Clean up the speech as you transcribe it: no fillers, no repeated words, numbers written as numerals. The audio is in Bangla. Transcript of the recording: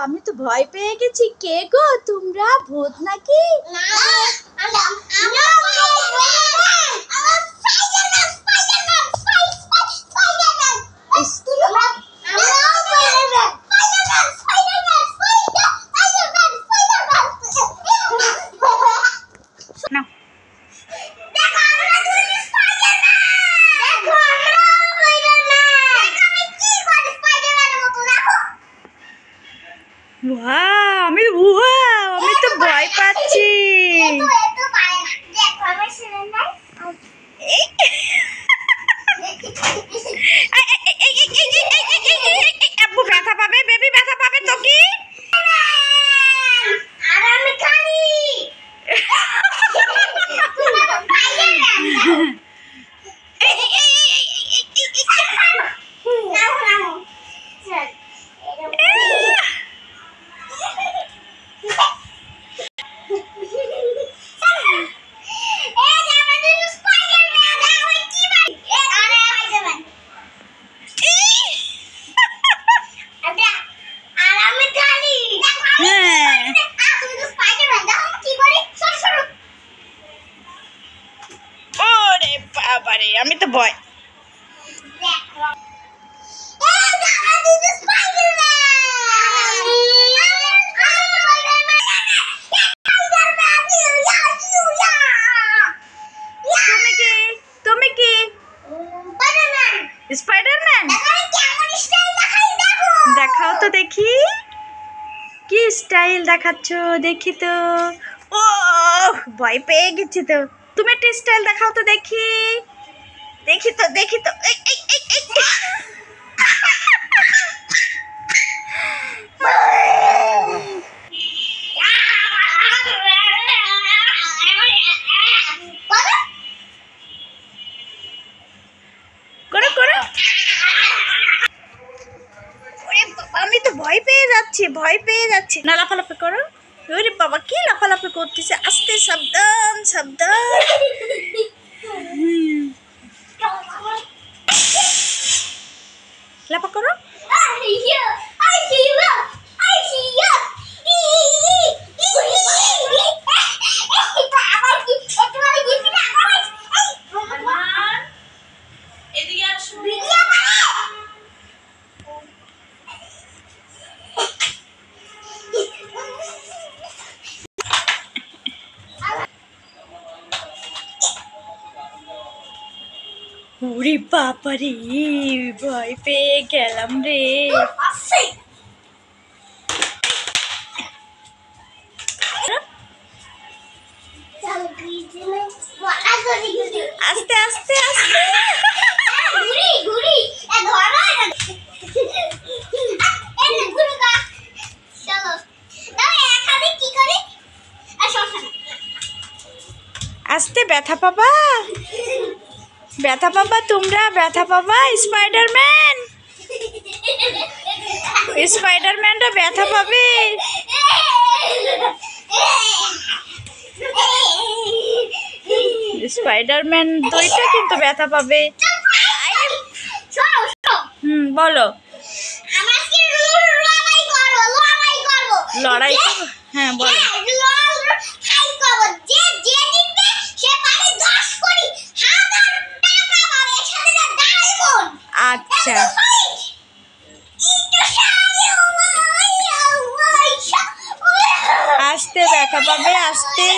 আমি তো ভয় পেয়ে গেছি। কে গো তোমরা, ভূত নাকি? আমি তো ভয় পাচ্ছি। আব্বু ব্যথা পাবে, বেবি ব্যথা পাবে তো কি? আমি তো ভয়। তুমি কি স্পাইডারম্যান? দেখাও তো দেখি, কি স্টাইল দেখাচ্ছ দেখি তো। ও ভয় পেয়ে গেছি তো। তুমি একটা স্টাইল দেখাও তো দেখি। দেখি তো আমি তো ভয় পেয়ে যাচ্ছি। না লাফালাফি করো। ওরে বাবা, কি লাফালাফি করতেছে। আস্তে, সাবধান সাবধান। লাফা করো। ওরে বাবারে, ভয় পেয়ে গেলাম রে। আস্তে আস্তে আস্তে। আস্তে, ব্যথা পাবা তোমরা, ব্যথা পাবা। স্পাইডারম্যানটা ব্যথা পাবে। স্পাইডারম্যান দুইটা কিন্তু ব্যথা পাবে। বলো। লড়াই করবো? হ্যাঁ বলো। আচ্ছা, আস্তে ব্যথা পাবে, আস্তে।